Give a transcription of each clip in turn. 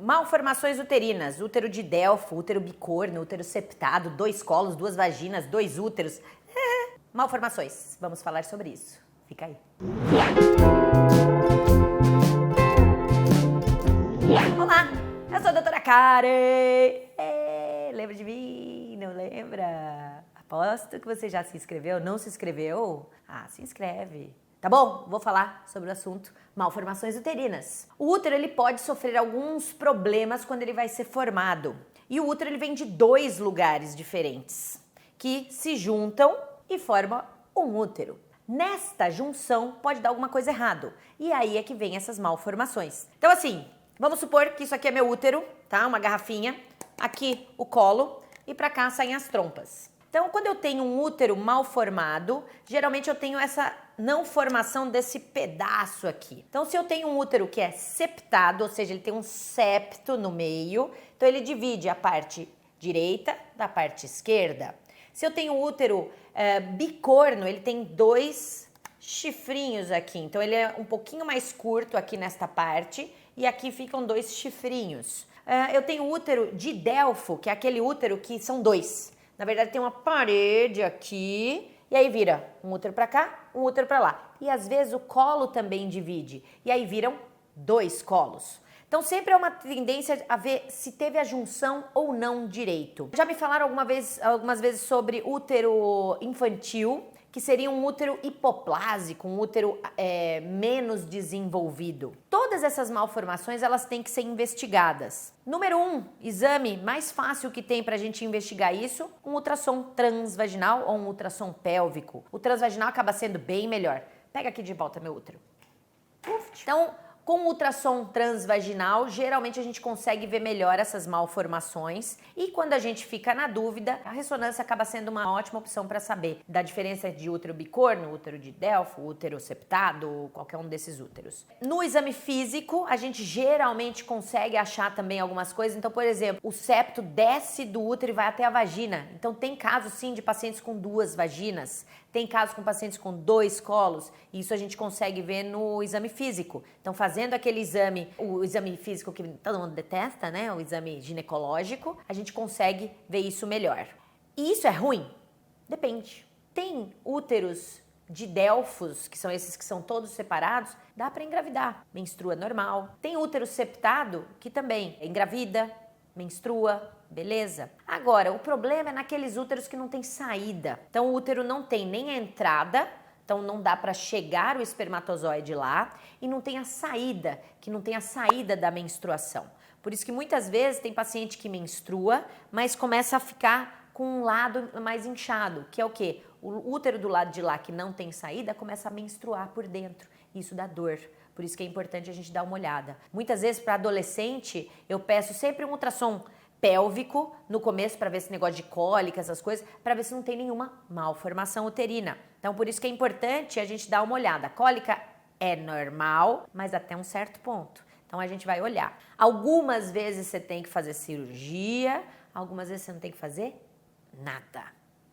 Malformações uterinas, útero de Delfo, útero bicorno, útero septado, 2 colos, 2 vaginas, 2 úteros. Malformações, vamos falar sobre isso. Fica aí. Olá, eu sou a doutora Karen. Lembra de mim? Não lembra? Aposto que você já se inscreveu. Não se inscreveu? Se inscreve. Tá bom? Vou falar sobre o assunto malformações uterinas. O útero ele pode sofrer alguns problemas quando ele vai ser formado. E o útero ele vem de 2 lugares diferentes que se juntam e formam um útero. Nesta junção pode dar alguma coisa errado. E aí é que vem essas malformações. Então assim, vamos supor que isso aqui é meu útero, tá? Uma garrafinha. Aqui o colo e pra cá saem as trompas. Então, quando eu tenho um útero mal formado, geralmente eu tenho essa não formação desse pedaço aqui. Então, se eu tenho um útero que é septado, ou seja, ele tem um septo no meio, então ele divide a parte direita da parte esquerda. Se eu tenho um útero bicorno, ele tem 2 chifrinhos aqui. Então, ele é um pouquinho mais curto aqui nesta parte e aqui ficam 2 chifrinhos. Eu tenho o útero de Delfo, que é aquele útero que são 2. Na verdade, tem uma parede aqui e aí vira um útero para cá, um útero para lá. E às vezes o colo também divide e aí viram 2 colos. Então sempre é uma tendência a ver se teve a junção ou não direito. Já me falaram algumas vezes sobre útero infantil, que seria um útero hipoplásico, um útero menos desenvolvido. Todas essas malformações elas têm que ser investigadas. Número 1, exame mais fácil que tem para a gente investigar isso, um ultrassom transvaginal ou um ultrassom pélvico. O transvaginal acaba sendo bem melhor. Pega aqui de volta meu útero. Então, com o ultrassom transvaginal, geralmente a gente consegue ver melhor essas malformações e quando a gente fica na dúvida, a ressonância acaba sendo uma ótima opção para saber da diferença de útero bicorno, útero de Delfo, útero septado, qualquer um desses úteros. No exame físico, a gente geralmente consegue achar também algumas coisas. Então, por exemplo, o septo desce do útero e vai até a vagina. Então, tem casos sim de pacientes com 2 vaginas, tem casos com pacientes com 2 colos, e isso a gente consegue ver no exame físico. Então, fazendo aquele exame, o exame físico que todo mundo detesta, né? O exame ginecológico, a gente consegue ver isso melhor. E isso é ruim? Depende. Tem úteros de Delfos, que são esses que são todos separados, dá para engravidar, menstrua normal. Tem útero septado, que também engravida, menstrua, beleza? Agora, o problema é naqueles úteros que não tem saída. Então, o útero não tem nem a entrada, então não dá para chegar o espermatozoide lá, e não tem a saída, que não tem a saída da menstruação. Por isso que muitas vezes tem paciente que menstrua, mas começa a ficar com um lado mais inchado, que é o quê? O útero do lado de lá que não tem saída começa a menstruar por dentro. Isso dá dor. Por isso que é importante a gente dar uma olhada. Muitas vezes para adolescente eu peço sempre um ultrassom pélvico no começo para ver esse negócio de cólica, essas coisas, para ver se não tem nenhuma malformação uterina. Então por isso que é importante a gente dar uma olhada. A cólica é normal, mas até um certo ponto. Então a gente vai olhar. Algumas vezes você tem que fazer cirurgia, algumas vezes você não tem que fazer nada.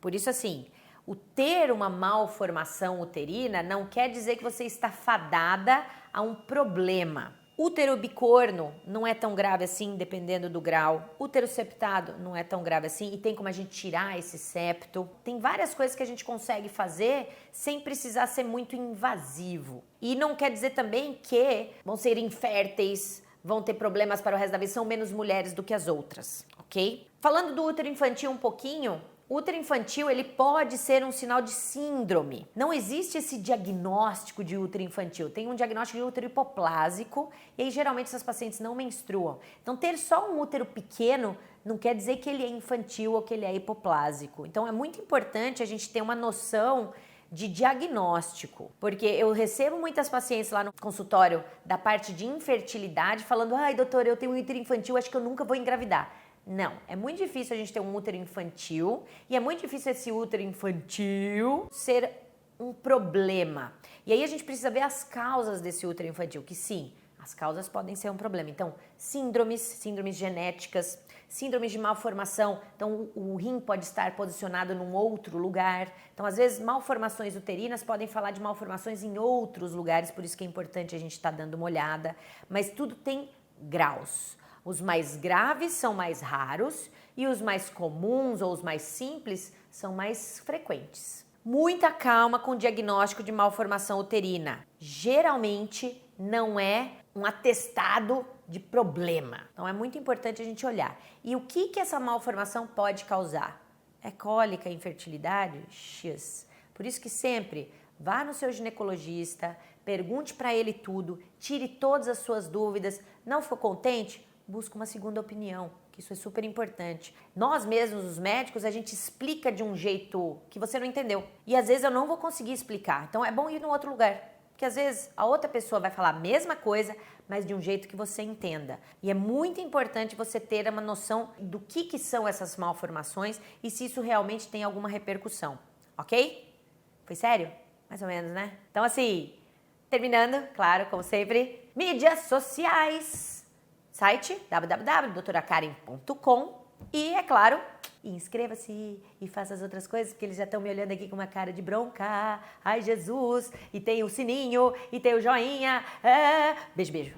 Por isso assim, o ter uma malformação uterina não quer dizer que você está fadada a um problema. Útero bicorno não é tão grave assim, dependendo do grau. Útero septado não é tão grave assim e tem como a gente tirar esse septo. Tem várias coisas que a gente consegue fazer sem precisar ser muito invasivo. E não quer dizer também que vão ser inférteis, vão ter problemas para o resto da vida, são menos mulheres do que as outras, ok? Falando do útero infantil um pouquinho, o útero infantil ele pode ser um sinal de síndrome. Não existe esse diagnóstico de útero infantil. Tem um diagnóstico de útero hipoplásico e aí geralmente essas pacientes não menstruam. Então ter só um útero pequeno não quer dizer que ele é infantil ou que ele é hipoplásico. Então é muito importante a gente ter uma noção de diagnóstico, porque eu recebo muitas pacientes lá no consultório da parte de infertilidade falando: ai doutora, eu tenho um útero infantil, acho que eu nunca vou engravidar. Não, é muito difícil a gente ter um útero infantil e é muito difícil esse útero infantil ser um problema. E aí a gente precisa ver as causas desse útero infantil, que sim, as causas podem ser um problema. Então, síndromes genéticas, síndromes de malformação. Então, o rim pode estar posicionado num outro lugar. Então, às vezes, malformações uterinas podem falar de malformações em outros lugares, por isso que é importante a gente estar dando uma olhada. Mas tudo tem graus. Os mais graves são mais raros e os mais comuns ou os mais simples são mais frequentes. Muita calma com o diagnóstico de malformação uterina. Geralmente não é um atestado de problema. Então é muito importante a gente olhar. E o que essa malformação pode causar? É cólica, infertilidade? X. Por isso que sempre vá no seu ginecologista, pergunte para ele tudo, tire todas as suas dúvidas. Não ficou contente? Busque uma segunda opinião, que isso é super importante. Nós mesmos, os médicos, a gente explica de um jeito que você não entendeu. E às vezes eu não vou conseguir explicar. Então é bom ir num outro lugar. Porque às vezes a outra pessoa vai falar a mesma coisa, mas de um jeito que você entenda. E é muito importante você ter uma noção do que são essas malformações e se isso realmente tem alguma repercussão, ok? Foi sério? Mais ou menos, né? Então assim, terminando, claro, como sempre, mídias sociais, site www.doutorakaren.com e, é claro, inscreva-se e faça as outras coisas, porque eles já estão me olhando aqui com uma cara de bronca. Ai, Jesus! E tem o sininho, e tem o joinha. Beijo, beijo.